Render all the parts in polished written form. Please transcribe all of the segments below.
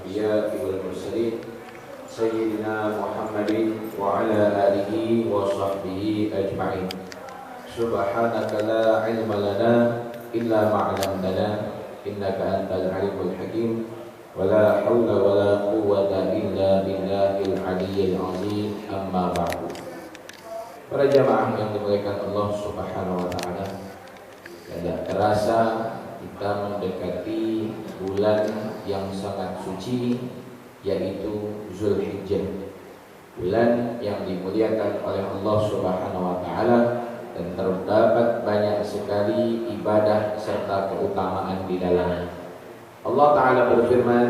الأنبياء والمرسلين سيدنا محمد وعلى آله وصحبه أجمعين. سبحانك لا علم لنا إلا ما علمتنا إنك أنت العليم الحكيم ولا حول ولا قوة إلا بالله العلي العظيم. أما بعد. Para jamaah yang dimuliakan Allah Subhanahu wa taala, tidak terasa kita mendekati bulan yang sangat suci, yaitu Zulhijjah. Bulan yang dimuliakan oleh Allah Subhanahu wa taala dan terdapat banyak sekali ibadah serta keutamaan di dalamnya. Allah taala berfirman,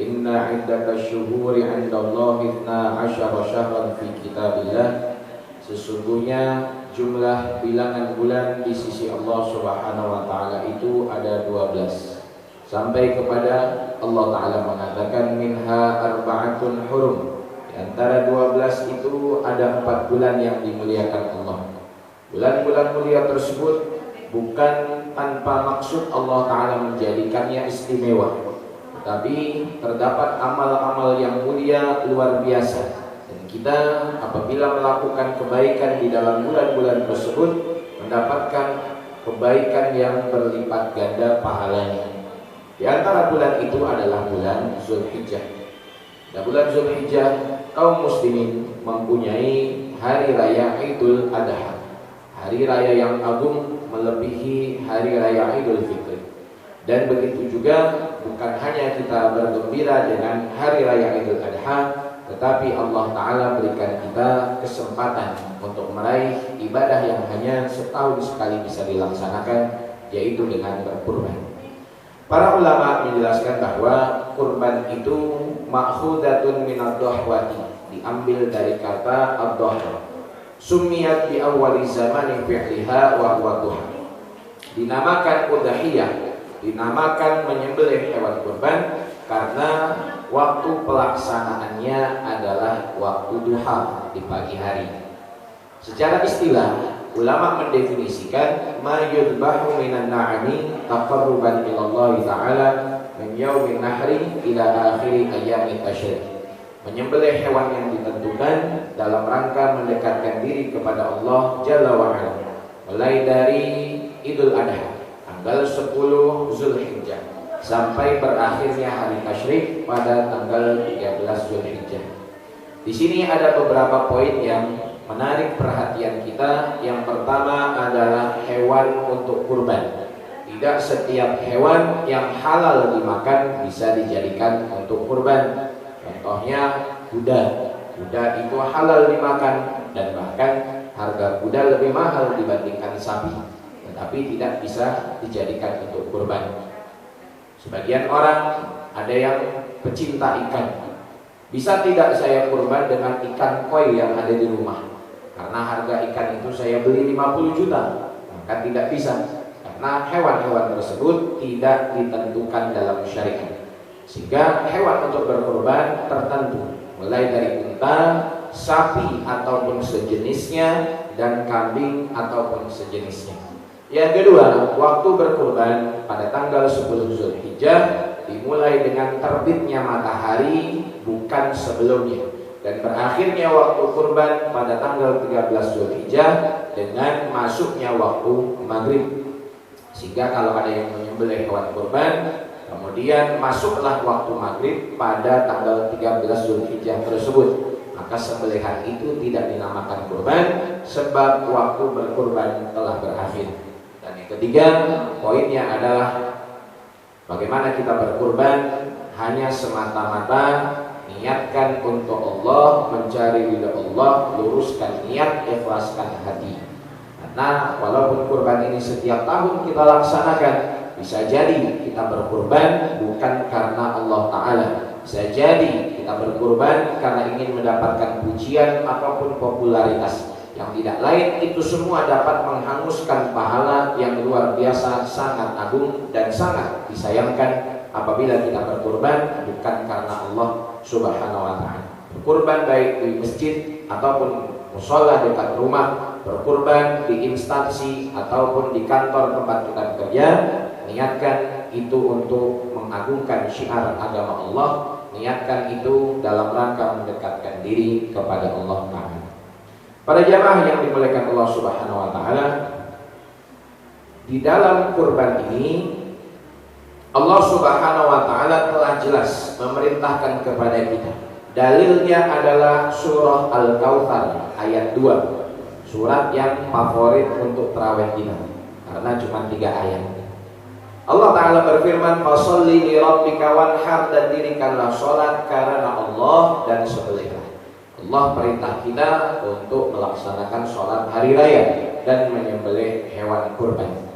"Inna 'iddata syuhuri 'indallahi 12 syahran fi kitabillah." Sesungguhnya jumlah bilangan bulan di sisi Allah Subhanahu wa taala itu ada 12. Sampai kepada Allah taala mengatakan minha arba'atun hurum. Di antara 12 itu ada 4 bulan yang dimuliakan Allah. Bulan-bulan mulia tersebut bukan tanpa maksud Allah taala menjadikannya istimewa, tetapi terdapat amal-amal yang mulia luar biasa. Kita apabila melakukan kebaikan di dalam bulan-bulan tersebut mendapatkan kebaikan yang berlipat ganda pahalanya. Di antara bulan itu adalah bulan Zulhijjah. Di bulan Zulhijjah kaum muslimin mempunyai hari raya Idul Adha, hari raya yang agung melebihi hari raya Idul Fitri. Dan begitu juga bukan hanya kita bergembira dengan hari raya Idul Adha, tetapi Allah Ta'ala berikan kita kesempatan untuk meraih ibadah yang hanya setahun sekali bisa dilaksanakan, yaitu dengan berkurban. Para ulama menjelaskan bahwa kurban itu ma'khudatun minad dhahwati, diambil dari kata ad-dhahr. Summiyat bi awwali zamani fi'liha wa huwa duha. Dinamakan udhiyah, dinamakan menyembelih hewan kurban karena waktu pelaksanaannya adalah waktu duha di pagi hari. Secara istilah, ulama mendefinisikan ma yudbahu minan na'ami taqarruban ila Allah Ta'ala min yaumin nahri ila akhiri ayyamit tasyrik. Menyembelih hewan yang ditentukan dalam rangka mendekatkan diri kepada Allah Jalla wa Ala, mulai dari Idul Adha tanggal 10 Zulhijjah sampai berakhirnya hari tasyrik pada tanggal 13 Zulhijjah. Di sini ada beberapa poin yang menarik perhatian kita. Yang pertama adalah hewan untuk kurban. Tidak setiap hewan yang halal dimakan bisa dijadikan untuk kurban. Contohnya kuda. Kuda itu halal dimakan dan bahkan harga kuda lebih mahal dibandingkan sapi, tetapi tidak bisa dijadikan untuk kurban. Sebagian orang ada yang pecinta ikan. Bisa tidak saya kurban dengan ikan koi yang ada di rumah? Karena harga ikan itu saya beli 50 juta. Maka tidak bisa, karena hewan-hewan tersebut tidak ditentukan dalam syariat. Sehingga hewan untuk berkurban tertentu, mulai dari unta, sapi ataupun sejenisnya, dan kambing ataupun sejenisnya. Yang kedua, waktu berkurban pada tanggal 10 Zulhijjah dimulai dengan terbitnya matahari, bukan sebelumnya, dan berakhirnya waktu kurban pada tanggal 13 Zulhijjah dengan masuknya waktu maghrib. Sehingga kalau ada yang menyembelih hewan kurban kemudian masuklah waktu maghrib pada tanggal 13 Zulhijjah tersebut, maka sembelihan itu tidak dinamakan kurban sebab waktu berkurban telah berakhir. Dan yang ketiga, poinnya adalah bagaimana kita berkurban hanya semata-mata niatkan untuk Allah, mencari ridha Allah, luruskan niat, ikhlaskan hati. Karena walaupun kurban ini setiap tahun kita laksanakan, bisa jadi kita berkurban bukan karena Allah Ta'ala, bisa jadi kita berkurban karena ingin mendapatkan pujian ataupun popularitas. Yang tidak lain itu semua dapat menghanguskan pahala yang luar biasa, sangat agung dan sangat disayangkan apabila kita berkurban bukan karena Allah Subhanahu wa taala. Berkurban baik di masjid ataupun mushola dekat rumah, berkurban di instansi ataupun di kantor tempat kita bekerja, niatkan itu untuk mengagungkan syiar agama Allah niatkan itu dalam rangka mendekatkan diri kepada Allah Ta'ala. Para jamaah yang dimuliakan Allah Subhanahu wa Ta'ala, di dalam kurban ini Allah Subhanahu wa Ta'ala telah jelas memerintahkan kepada kita. Dalilnya adalah surah Al-Kautsar ayat 2, surat yang favorit untuk tarawih kita karena cuma 3 ayat. Allah Ta'ala berfirman, "Fasholli li rabbika wanhar," dan dirikanlah sholat karena Allah dan sembelihlah. Allah perintah kita untuk melaksanakan sholat hari raya dan menyembelih hewan kurban.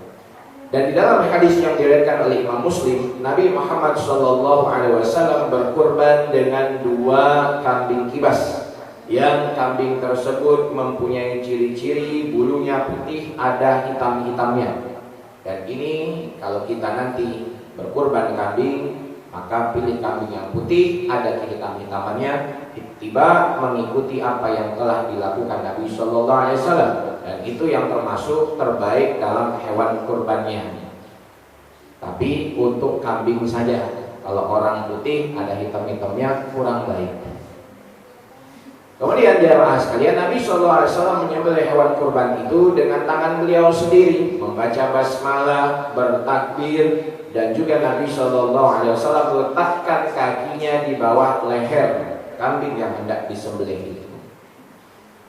Dan di dalam hadis yang diriwayatkan oleh Imam Muslim, Nabi Muhammad SAW berkurban dengan 2 kambing kibas. Yang kambing tersebut mempunyai ciri-ciri bulunya putih, ada hitam-hitamnya. Dan ini kalau kita nanti berkurban kambing, maka pilih kambing yang putih, ada kehitam-hitamannya, tiba mengikuti apa yang telah dilakukan Nabi SAW. Dan itu yang termasuk terbaik dalam hewan kurbannya. Tapi untuk kambing saja, kalau orang putih ada hitam-hitamnya kurang baik. Kemudian jamaah sekalian, Nabi SAW menyembelih hewan kurban itu dengan tangan beliau sendiri, membaca basmalah, bertakbir, dan juga Nabi SAW meletakkan kakinya di bawah leher kambing yang hendak disembelih itu.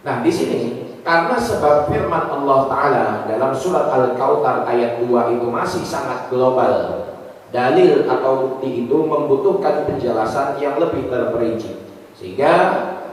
Nah, di sini karena sebab firman Allah Ta'ala dalam surat Al-Kautsar ayat 2 itu masih sangat global, dalil atau bukti itu membutuhkan penjelasan yang lebih terperinci, sehingga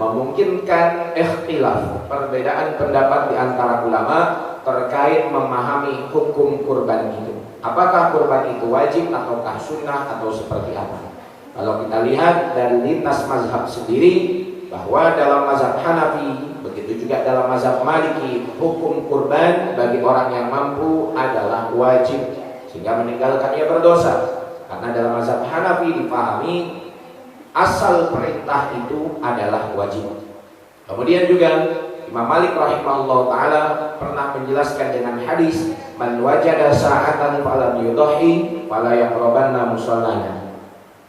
memungkinkan ikhtilaf, perbedaan pendapat di antara ulama terkait memahami hukum kurban itu. Apakah kurban itu wajib ataukah sunnah atau seperti apa? Kalau kita lihat dari lintas mazhab sendiri, bahwa dalam mazhab Hanafi, begitu juga dalam mazhab Maliki, hukum kurban bagi orang yang mampu adalah wajib, sehingga meninggalkannya berdosa. Karena dalam mazhab Hanafi dipahami asal perintah itu adalah wajib. Kemudian juga Imam Malik rahimahullah ta'ala pernah menjelaskan dengan hadis, "Man wajada sa'atan falam yudhi fala yaqrabanna musallana."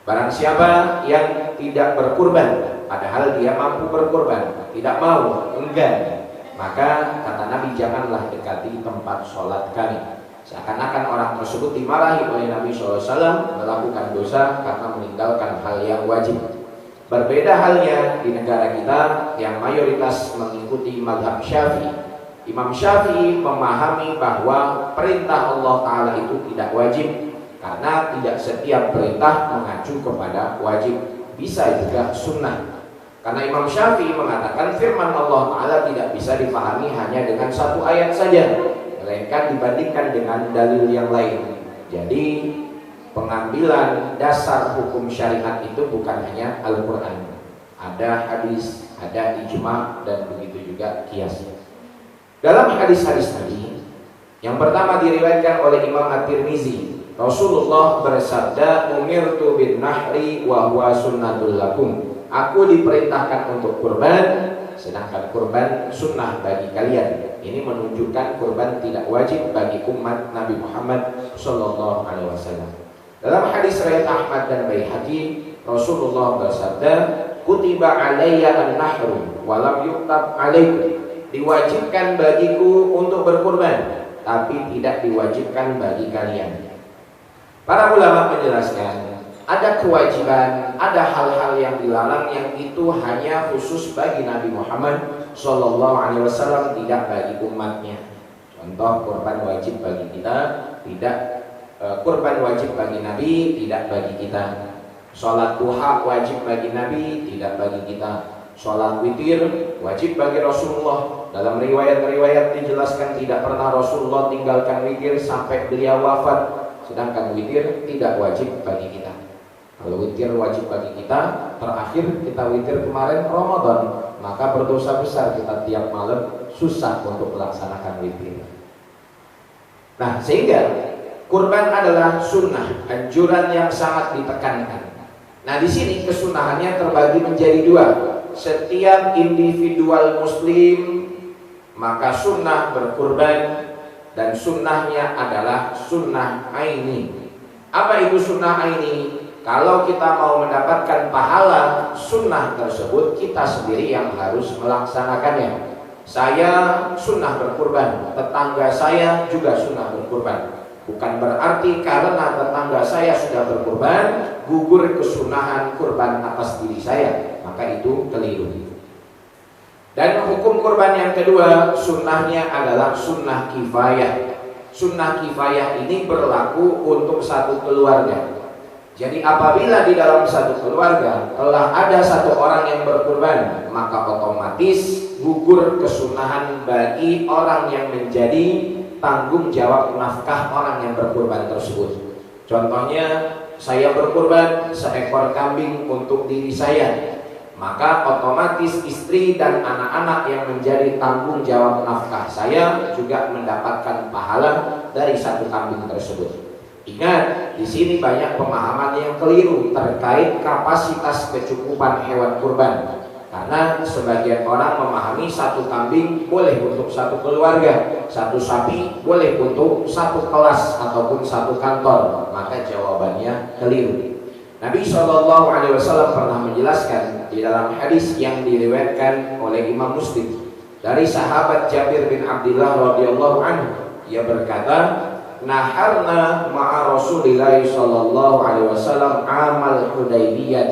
Barang siapa yang tidak berkurban, padahal dia mampu berkurban, tidak mau, enggan, maka kata Nabi, janganlah dekati tempat sholat kami. Seakan-akan orang tersebut dimarahi oleh Nabi SAW melakukan dosa karena meninggalkan hal yang wajib. Berbeda halnya di negara kita yang mayoritas mengikuti mazhab Syafi'i. Imam Syafi'i memahami bahwa perintah Allah Ta'ala itu tidak wajib, karena tidak setiap perintah mengacu kepada wajib, bisa juga sunnah. Karena Imam Syafi'i mengatakan firman Allah Ta'ala tidak bisa dipahami hanya dengan 1 ayat saja, melainkan dibandingkan dengan dalil yang lain. Jadi pengambilan dasar hukum syariat itu bukan hanya Al-Quran, ada hadis, ada ijma, dan begitu juga qiyas. Dalam hadis-hadis tadi, yang pertama diriwayatkan oleh Imam At-Tirmizi, Rasulullah bersabda, "Umirtu bin nahri wa huwa sunnatul lakum." Aku diperintahkan untuk kurban, sedangkan kurban sunnah bagi kalian. Ini menunjukkan kurban tidak wajib bagi umat Nabi Muhammad sallallahu alaihi wasallam. Dalam hadis riwayat Ahmad dan Baihaqi, Rasulullah bersabda, "Kutiba alayya an-nahru wa lam yuktab alaikum." Diwajibkan bagiku untuk berkurban, tapi tidak diwajibkan bagi kalian. Para ulama menjelaskan, ada kewajiban, ada hal-hal yang dilarang yang itu hanya khusus bagi Nabi Muhammad SAW, tidak bagi umatnya. Contoh, kurban wajib bagi kita, tidak. Kurban wajib bagi Nabi, tidak bagi kita. Sholat duha wajib bagi Nabi, tidak bagi kita. Sholat witir wajib bagi Rasulullah. Dalam riwayat-riwayat dijelaskan tidak pernah Rasulullah tinggalkan witir sampai beliau wafat. Sedangkan witir tidak wajib bagi kita. Kalau witir wajib bagi kita, terakhir kita witir kemarin Ramadan, maka berdosa besar kita tiap malam susah untuk melaksanakan witir. Nah, sehingga kurban adalah sunnah, anjuran yang sangat ditekankan. Nah, di sini kesunahannya terbagi menjadi 2. Setiap individual muslim maka sunnah berkurban, dan sunnahnya adalah sunnah aini. Apa itu sunnah aini? kalau kita mau mendapatkan pahala sunnah tersebut, kita sendiri yang harus melaksanakannya. Saya sunnah berkurban, tetangga saya juga sunnah berkurban. Bukan berarti karena tetangga saya sudah berkurban, gugur kesunahan kurban atas diri saya, maka itu keliru. Dan hukum kurban yang kedua, sunnahnya adalah sunnah kifayah. Sunnah kifayah ini berlaku untuk satu keluarga. Jadi apabila di dalam satu keluarga telah ada satu orang yang berkurban, maka otomatis gugur kesunahan bagi orang yang menjadi tanggung jawab nafkah orang yang berkurban tersebut. Contohnya, saya berkurban seekor kambing untuk diri saya, maka otomatis istri dan anak-anak yang menjadi tanggung jawab nafkah saya juga mendapatkan pahala dari satu kambing tersebut. Ingat, di sini banyak pemahaman yang keliru terkait kapasitas kecukupan hewan kurban. Karena sebagian orang memahami satu kambing boleh untuk satu keluarga, satu sapi boleh untuk satu kelas ataupun satu kantor. Maka jawabannya keliru. Nabi SAW pernah menjelaskan di dalam hadis yang diriwayatkan oleh Imam Muslim dari sahabat Jabir bin Abdullah radhiyallahu anhu. Ia berkata, naharna ma'a Rasulillah sallallahu alaihi wasallam amal Hudaybiyah.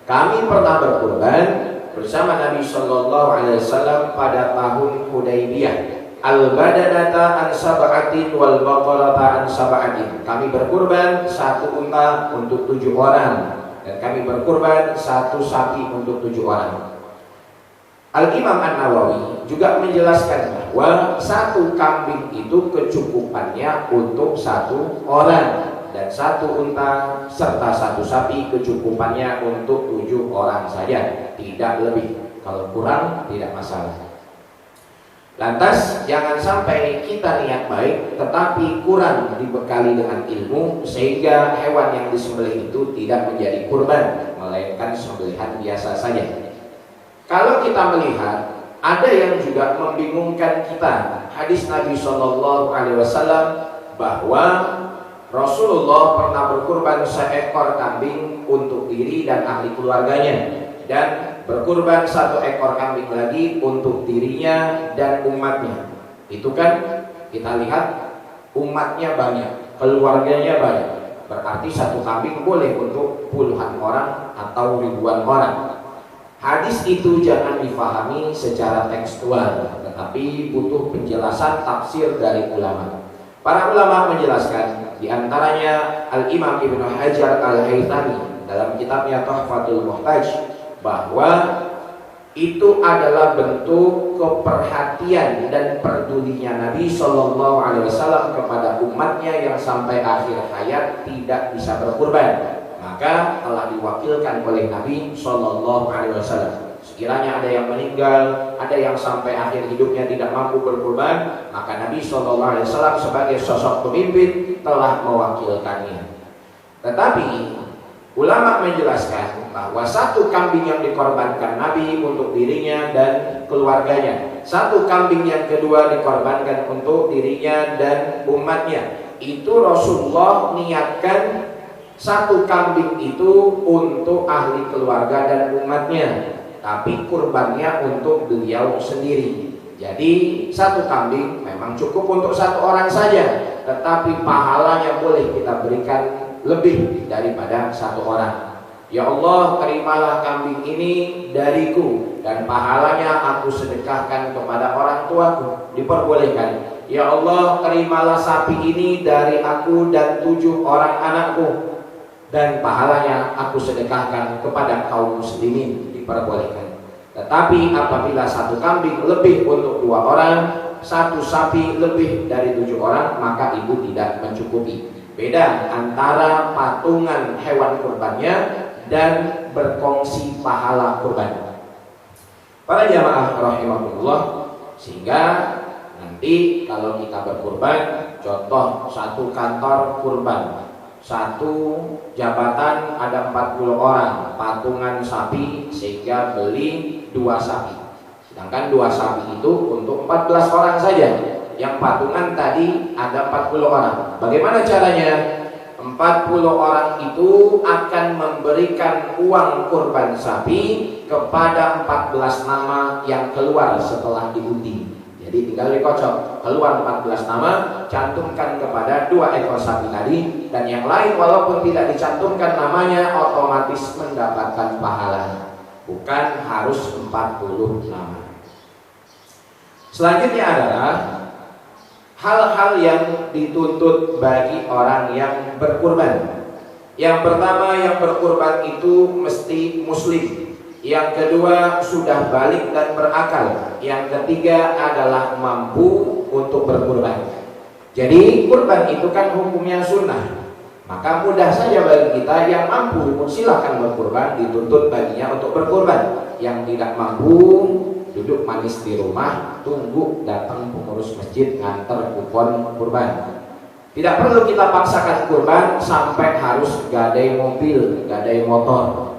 Kami pernah berkurban bersama Nabi sallallahu alaihi wasallam pada tahun Hudaybiyah. Al-badanata an sab'atin wal baqarata an sab'atin. Kami berkurban satu unta untuk 7 orang dan kami berkurban satu sapi untuk 7 orang. Al-Imam An-Nawawi juga menjelaskan bahwa satu kambing itu kecukupannya untuk satu orang, dan satu unta serta satu sapi kecukupannya untuk 7 orang saja, tidak lebih. Kalau kurang tidak masalah. Lantas jangan sampai kita niat baik tetapi kurang dibekali dengan ilmu sehingga hewan yang disembelih itu tidak menjadi kurban, melainkan sembelihan biasa saja. Kalau kita melihat ada yang juga membingungkan kita, hadis Nabi SAW bahwa Rasulullah pernah berkurban seekor kambing untuk diri dan ahli keluarganya, dan berkurban satu ekor kambing lagi untuk dirinya dan umatnya. Itu kan kita lihat umatnya banyak, keluarganya banyak, berarti satu kambing boleh untuk puluhan orang atau ribuan orang. Hadis itu jangan difahami secara tekstual, tetapi butuh penjelasan tafsir dari ulama. Para ulama menjelaskan, diantaranya Al-Imam Ibnu Hajar Al-Haythami dalam kitabnya Tuhfatul Muhtaj, bahwa itu adalah bentuk keperhatian dan pedulinya Nabi SAW kepada umatnya yang sampai akhir hayat tidak bisa berkurban. Maka telah diwakilkan oleh Nabi SAW. Sekiranya ada yang meninggal, ada yang sampai akhir hidupnya tidak mampu berkurban, maka Nabi SAW sebagai sosok pemimpin telah mewakilkannya. Tetapi ulama menjelaskan bahwa satu kambing yang dikorbankan Nabi untuk dirinya dan keluarganya, satu kambing yang kedua dikorbankan untuk dirinya dan umatnya. Itu Rasulullah niatkan satu kambing itu untuk ahli keluarga dan umatnya, tapi kurbannya untuk beliau sendiri. Jadi satu kambing memang cukup untuk satu orang saja, tetapi pahalanya boleh kita berikan lebih daripada satu orang. Ya Allah, terimalah kambing ini dariku dan pahalanya aku sedekahkan kepada orang tuaku. Diperbolehkan. Ya Allah, terimalah sapi ini dari aku dan 7 orang anakku dan pahalanya aku sedekahkan kepada kaum muslimin. Diperbolehkan. Tetapi apabila satu kambing lebih untuk 2 orang, satu sapi lebih dari 7 orang, maka itu tidak mencukupi. Beda antara patungan hewan kurbannya dan berkongsi pahala kurban. Para jamaah rahimakumullah, sehingga nanti kalau kita berkurban, contoh satu kantor kurban, satu jabatan ada 40 orang, patungan sapi sehingga beli 2 sapi. Sedangkan 2 sapi itu untuk 14 orang saja. Yang patungan tadi ada 40 orang. Bagaimana caranya? 40 orang itu akan memberikan uang kurban sapi kepada 14 nama yang keluar setelah diundi. Jadi tinggal dikocok, keluar 14 nama, cantumkan kepada 2 ekor sapi tadi, dan yang lain walaupun tidak dicantumkan namanya otomatis mendapatkan pahala. Bukan harus 40 nama. Selanjutnya adalah hal-hal yang dituntut bagi orang yang berkurban. Yang pertama, yang berkurban itu mesti muslim. Yang kedua, sudah balik dan berakal. Yang ketiga adalah mampu untuk berkurban. Jadi kurban itu kan hukumnya sunnah. Maka mudah saja bagi kita yang mampu silakan berkurban, dituntut baginya untuk berkurban. Yang tidak mampu duduk manis di rumah, tunggu datang pengurus masjid nganter kupon kurban. Tidak perlu kita paksakan kurban sampai harus gadai mobil, gadai motor.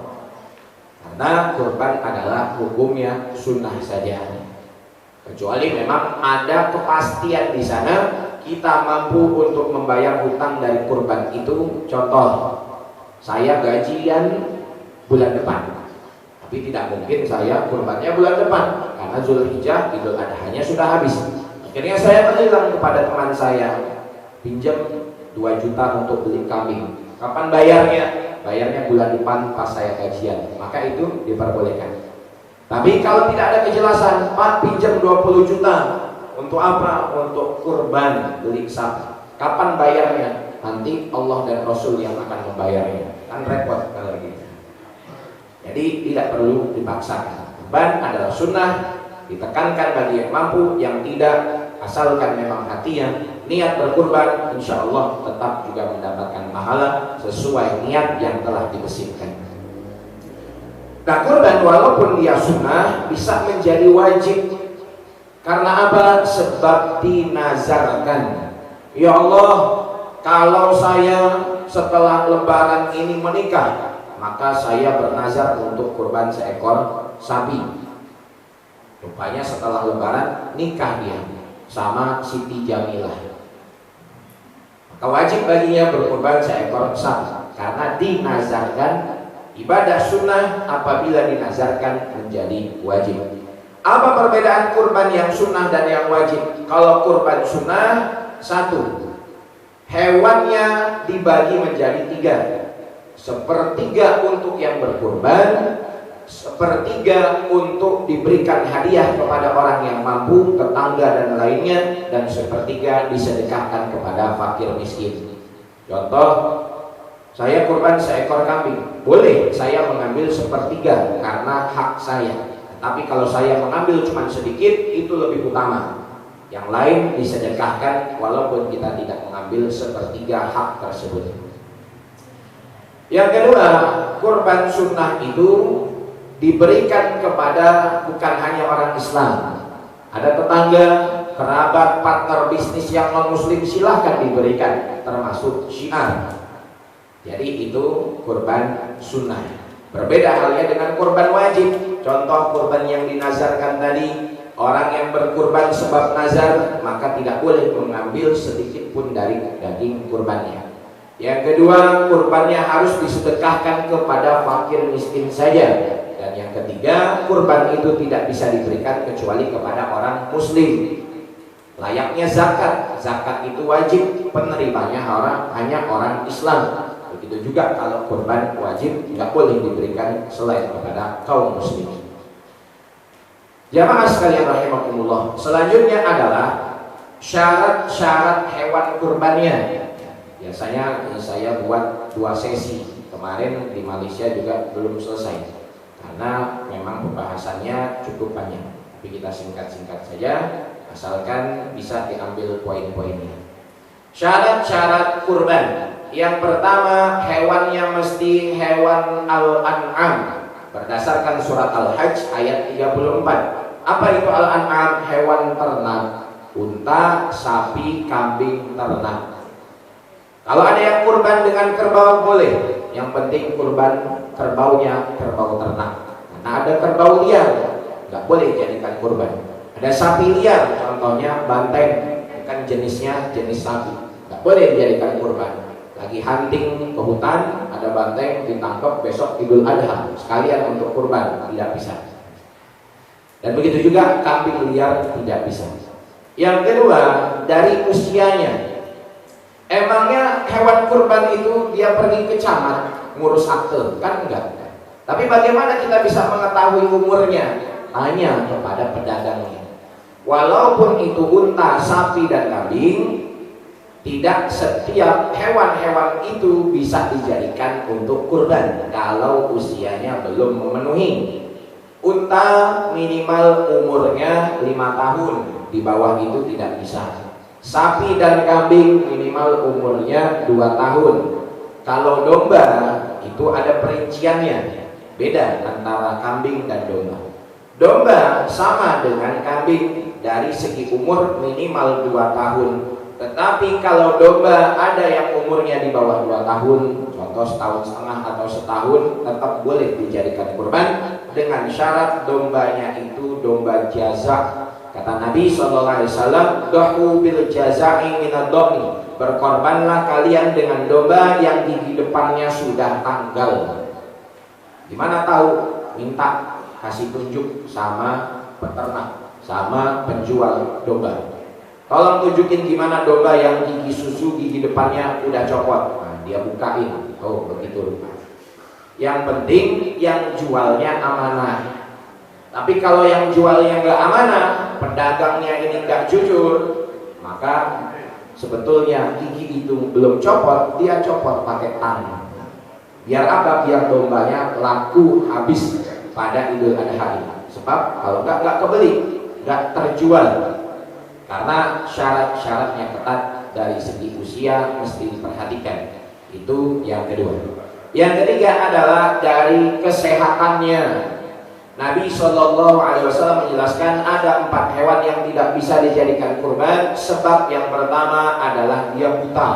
Karena kurban adalah hukumnya sunnah saja. Kecuali memang ada kepastian di sana, kita mampu untuk membayar hutang dari kurban itu. Contoh, saya gajian bulan depan, tapi tidak mungkin saya kurbannya bulan depan karena Zulhijjah, Idul Adhanya sudah habis. Akhirnya saya bilang kepada teman saya, pinjam 2 juta untuk beli kambing. Kapan bayarnya? Bayarnya bulan depan pas saya gajian. Maka itu diperbolehkan. Tapi kalau tidak ada kejelasan, Pak pinjam 20 juta untuk apa? Untuk kurban, beli sapi. Kapan bayarnya? Nanti Allah dan Rasul yang akan membayarnya. Kan repot kalau gitu. Jadi tidak perlu dipaksakan. Kurban adalah sunnah, ditekankan bagi yang mampu, yang tidak asalkan memang hatinya niat berkurban, insya Allah tetap juga mendapatkan pahala sesuai niat yang telah dibersihkan. Nah, kurban walaupun dia sunnah bisa menjadi wajib. Karena apa? Sebab dinazarkan. Ya Allah, kalau saya setelah lebaran ini menikah, maka saya bernazar untuk kurban seekor sapi. Rupanya setelah lebaran nikah dia sama Siti Jamilah. Maka wajib baginya berkurban seekor sapi karena dinazarkan. Ibadah sunnah apabila dinazarkan menjadi wajib. Apa perbedaan kurban yang sunnah dan yang wajib? Kalau kurban sunnah, 1, hewannya dibagi menjadi 3. 1/3 untuk yang berkurban, 1/3 untuk diberikan hadiah kepada orang yang mampu, tetangga dan lainnya, dan 1/3 disedekahkan kepada fakir miskin. Contoh, saya kurban seekor kambing, boleh saya mengambil 1/3 karena hak saya. Tapi kalau saya mengambil cuma sedikit, itu lebih utama. Yang lain disedekahkan walaupun kita tidak mengambil 1/3 hak tersebut. Yang kedua, kurban sunnah itu diberikan kepada bukan hanya orang Islam. Ada tetangga, kerabat, partner bisnis yang non-muslim, silahkan diberikan, termasuk syiar. Jadi itu kurban sunnah. Berbeda halnya dengan kurban wajib. Contoh kurban yang dinazarkan tadi, orang yang berkurban sebab nazar, maka tidak boleh mengambil sedikit pun dari daging kurbannya. Yang kedua, kurbannya harus disedekahkan kepada fakir miskin saja. Dan yang ketiga, kurban itu tidak bisa diberikan kecuali kepada orang muslim. Layaknya zakat. Zakat itu wajib, penerimanya hanya orang Islam. Begitu juga kalau kurban wajib tidak boleh diberikan selain kepada kaum muslimin. Jamaah sekalian rahimakumullah, selanjutnya adalah syarat-syarat hewan kurbannya. Biasanya saya buat 2 sesi. Kemarin di Malaysia juga belum selesai karena memang pembahasannya cukup banyak. Tapi kita singkat-singkat saja, asalkan bisa diambil poin-poinnya. Syarat-syarat kurban. Yang pertama, hewannya mesti hewan al-an'am berdasarkan surat Al-Hajj ayat 34. Apa itu al-an'am? Hewan ternak, unta, sapi, kambing, ternak. Kalau ada yang kurban dengan kerbau boleh, yang penting kurban kerbaunya kerbau ternak. Karena ada kerbau liar, nggak boleh jadikan kurban. Ada sapi liar, contohnya banteng, bukan jenisnya jenis sapi, nggak boleh dijadikan kurban. lagi hunting ke hutan, ada banteng ditangkap, besok Idul Adha sekalian untuk kurban, tidak bisa. Dan begitu juga kambing liar tidak bisa. Yang kedua, dari usianya. Emangnya hewan kurban itu dia pergi ke camat ngurus akte? Kan enggak. Tapi bagaimana kita bisa mengetahui umurnya? Tanya kepada pedagangnya. Walaupun itu unta, sapi, dan kambing, tidak setiap hewan-hewan itu bisa dijadikan untuk kurban kalau usianya belum memenuhi. Unta minimal umurnya 5 tahun, di bawah itu tidak bisa. Sapi dan kambing minimal umurnya 2 tahun. Kalau domba itu ada perinciannya, beda antara kambing dan domba. Domba sama dengan kambing dari segi umur minimal 2 tahun. Tetapi kalau domba ada yang umurnya di bawah 2 tahun, contoh setahun setengah atau setahun, tetap boleh dijadikan kurban dengan syarat dombanya itu domba jaza. Kata Nabi SAW, "Dahu bil jaza'i minad dhani." Berkorbanlah kalian dengan domba yang gigi depannya sudah tanggal. Gimana tahu? Minta kasih tunjuk sama peternak, sama penjual domba. Tolong tunjukin gimana domba yang gigi susu, gigi depannya udah copot. Nah, dia bukain. Oh, begitu. Yang penting yang jualnya amanah. Tapi kalau yang jualnya nggak amanah, pedagangnya ini nggak jujur, maka sebetulnya gigi itu belum copot, dia copot pakai tangan. Biar apa? Biar dombanya laku habis pada Idul Adha ini. Sebab kalau nggak kebeli, nggak terjual. Karena syarat-syaratnya ketat dari segi usia mesti diperhatikan. Itu yang kedua. Yang ketiga adalah dari kesehatannya. Nabi SAW menjelaskan ada 4 hewan yang tidak bisa dijadikan kurban. Sebab yang pertama adalah dia buta.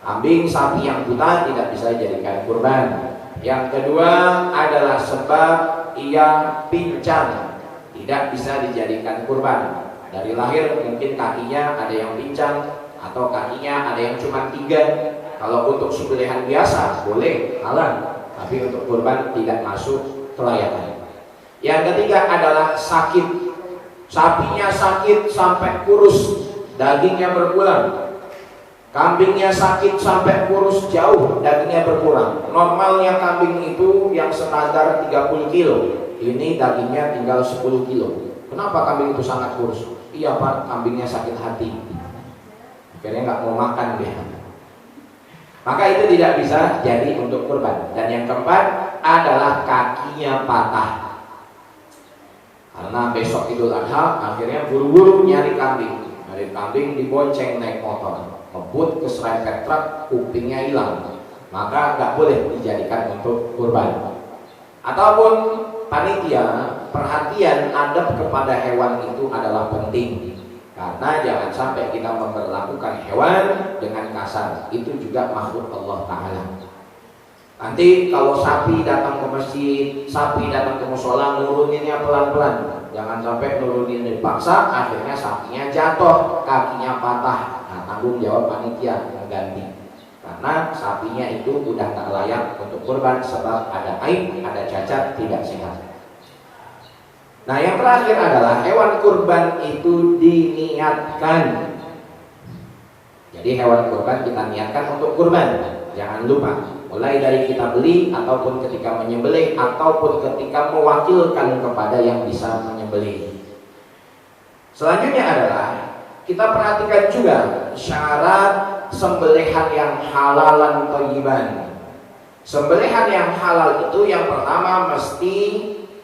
Kambing, sapi yang buta tidak bisa dijadikan kurban. Yang kedua adalah sebab ia pincang, tidak bisa dijadikan kurban. Dari lahir mungkin kakinya ada yang pincang atau kakinya ada yang cuma 3. Kalau untuk sembelihan biasa boleh halal, tapi untuk kurban tidak masuk kelayakan. Yang ketiga adalah sakit. Sapinya sakit sampai kurus, dagingnya berkurang. Kambingnya sakit sampai kurus jauh, dagingnya berkurang. Normalnya kambing itu yang standar 30 kilo, ini dagingnya tinggal 10 kilo. Kenapa kambing itu sangat kurus? Iya Pak, kambingnya sakit hati, akhirnya nggak mau makan dia. Maka itu tidak bisa jadi untuk kurban. Dan yang keempat adalah kakinya patah. Karena besok Idul Adha, akhirnya buru-buru nyari kambing. Nyari kambing dibonceng naik motor, ngebut ke serempet truk, kupingnya hilang. Maka nggak boleh dijadikan untuk kurban. Ataupun panitia, perhatian adab kepada hewan itu adalah penting. Karena jangan sampai kita memperlakukan hewan dengan kasar. Itu juga makhluk Allah Ta'ala. Nanti kalau sapi datang ke masjid, sapi datang ke musola, nuruninnya pelan-pelan. Jangan sampai nurunin dipaksa, akhirnya sapinya jatuh, kakinya patah. Nah, tanggung jawab panitia mengganti. Karena sapinya itu udah tak layak untuk kurban sebab ada aib, ada cacat, tidak sehat. Nah, yang terakhir adalah hewan kurban itu diniatkan. Jadi hewan kurban kita niatkan untuk kurban. Jangan lupa, mulai dari kita beli ataupun ketika menyembelih ataupun ketika mewakilkan kepada yang bisa menyembelih. Selanjutnya adalah kita perhatikan juga syarat sembelihan yang halalan thayyiban. Sembelihan yang halal itu yang pertama mesti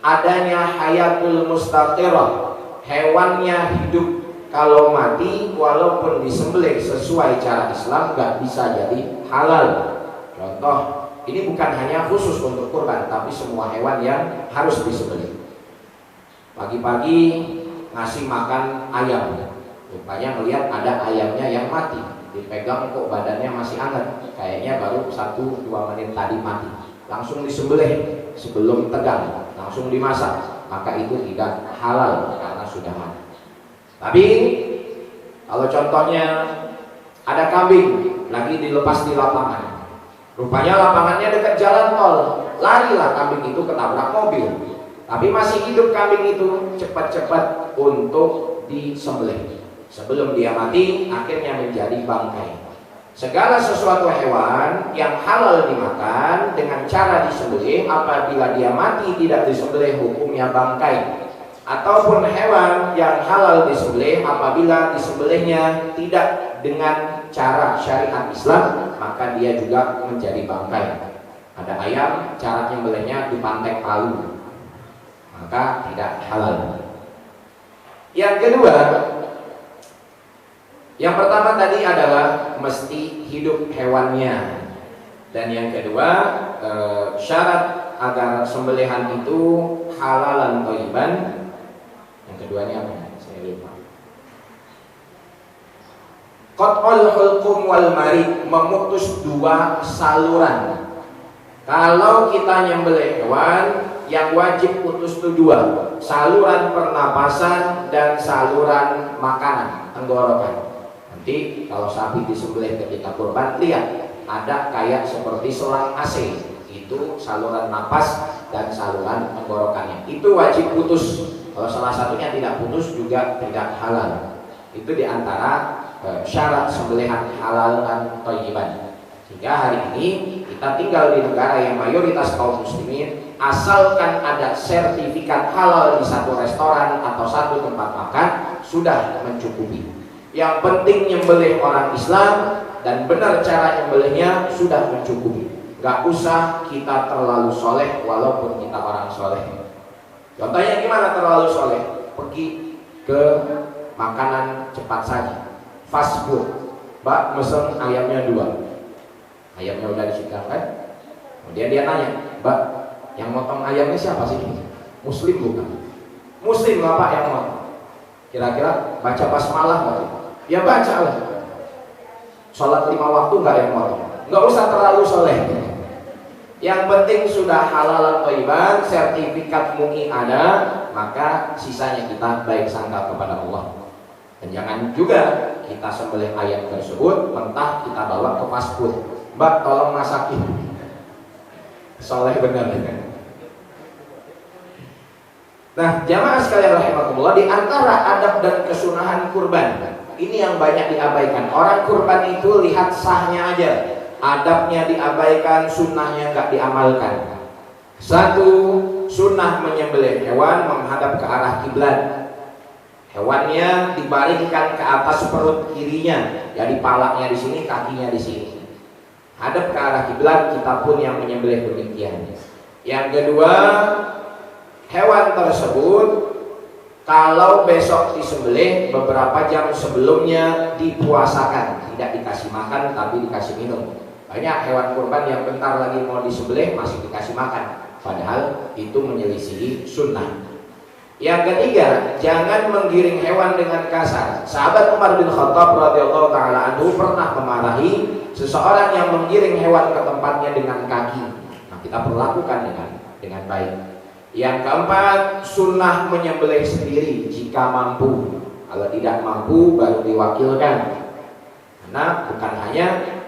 adanya hayatul mustaqirah, hewannya hidup. Kalau mati walaupun disembelih sesuai cara Islam nggak bisa jadi halal. Contoh, ini bukan hanya khusus untuk kurban, tapi semua hewan yang harus disembelih. Pagi-pagi ngasih makan ayam, rupanya melihat ada ayamnya yang mati, dipegang kok badannya masih hangat, kayaknya baru 1-2 menit tadi mati, langsung disembelih sebelum tegang, langsung dimasak, maka itu tidak halal karena sudah mati. Tapi kalau contohnya ada kambing lagi dilepas di lapangan. Rupanya lapangannya dekat jalan tol. Larilah kambing itu ketabrak mobil. Tapi masih hidup kambing itu, cepat-cepat untuk disembelih. Sebelum dia mati, akhirnya menjadi bangkai. Segala sesuatu hewan yang halal dimakan dengan cara disembelih, apabila dia mati tidak disembelih, hukumnya bangkai. Ataupun hewan yang halal disembelih, apabila disembelihnya tidak dengan cara syariat Islam, maka dia juga menjadi bangkai. Ada ayam, cara menyembelihnya dipantek palu, maka tidak halal. Yang kedua, yang pertama tadi adalah mesti hidup hewannya, dan yang kedua syarat agar sembelihan itu halalan thayyiban. Yang keduanya apa? Saya lupa. Qat'ul hulqum wal marid, memutus dua saluran. Kalau kita nyembelih hewan, yang wajib putus itu dua, saluran pernapasan dan saluran makanan, tenggorokan. Nanti kalau sapi disembelih ketika kurban, lihat ada kayak seperti selang AC, itu saluran napas dan saluran tenggorokannya, itu wajib putus. Kalau salah satunya tidak putus juga tidak halal. Itu diantara syarat sembelihan halal dan thayyiban. Sehingga hari ini kita tinggal di negara yang mayoritas kaum muslimin, asalkan ada sertifikat halal di satu restoran atau satu tempat makan, sudah mencukupi. Yang penting nyembelih orang Islam dan benar cara nyembelihnya sudah mencukupi. Gak usah kita terlalu soleh walaupun kita orang soleh. Contohnya gimana terlalu soleh? Pergi ke makanan cepat saji, fast food. Mbak mesen ayamnya 2. Ayamnya udah disediakan kan? Kemudian dia nanya, Mbak, yang motong ayamnya siapa sih? Muslim bukan? Muslim Bapak yang motong. Kira-kira baca basmalah nggak? Ya baca lah. Sholat 5 waktu nggak yang motong. Nggak usah terlalu soleh. Yang penting sudah halal thayyiban, sertifikat MUI ada, maka sisanya kita baik sangka kepada Allah. Dan jangan juga kita sembelih ayam tersebut mentah kita bawa ke fast food. Mbak tolong masakin. Soleh benar. Nah, jamaah sekalian rahimakumullah, di antara adab dan kesunahan kurban, ini yang banyak diabaikan. Orang kurban itu lihat sahnya aja, adabnya diabaikan, sunnahnya nggak diamalkan. Satu, sunnah menyembelih hewan menghadap ke arah kiblat. Hewannya dibaringkan ke atas perut kirinya, jadi palanya di sini, kakinya di sini. Hadap ke arah kiblat, kita pun yang menyembelih demikian. Yang kedua, hewan tersebut kalau besok disembelih beberapa jam sebelumnya dipuasakan, tidak dikasih makan tapi dikasih minum. Banyak hewan kurban yang bentar lagi mau disembelih masih dikasih makan, padahal itu menyelisihi sunnah. Yang ketiga, jangan menggiring hewan dengan kasar. Sahabat Umar bin Khattab radhiyallahu taala anhu pernah memarahi seseorang yang menggiring hewan ke tempatnya dengan kaki. Nah, kita perlakukan dengan baik. Yang keempat, sunnah menyembelih sendiri jika mampu. Kalau tidak mampu baru diwakilkan. Karena bukan hanya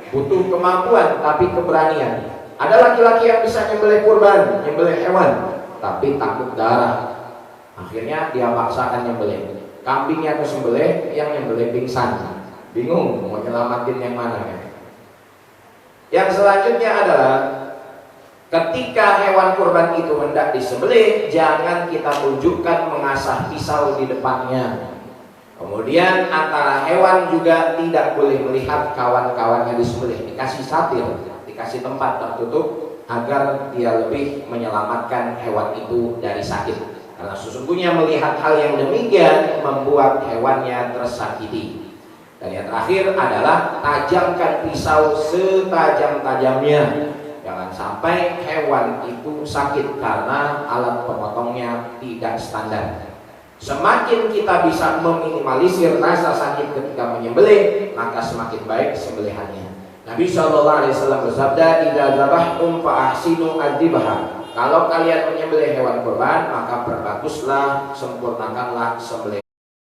butuh kemampuan tapi keberanian. Ada laki-laki yang bisa nyembelih kurban, nyembelih hewan, tapi takut darah. Akhirnya dia paksakan nyembelih. Kambingnya kesembelih, yang nyembelih pingsan. Bingung mau nyelamatin yang mana ya? Yang selanjutnya adalah ketika hewan kurban itu hendak disembelih, jangan kita tunjukkan mengasah pisau di depannya. Kemudian antara hewan juga tidak boleh melihat kawan-kawannya disembelih. Dikasih satir, dikasih tempat tertutup agar dia lebih menyelamatkan hewan itu dari sakit. Karena sesungguhnya melihat hal yang demikian membuat hewannya tersakiti. Dan yang terakhir adalah tajamkan pisau setajam-tajamnya. Jangan sampai hewan itu sakit karena alat pemotongnya tidak standar. Semakin kita bisa meminimalisir rasa sakit ketika menyembelih, maka semakin baik sembelihannya. Nabi SAW bersabda, "Idza dzabhtum fa ahsinu adzibha." Kalau kalian menyembelih hewan kurban, maka perbaguslah, sempurnakanlah sembelihan.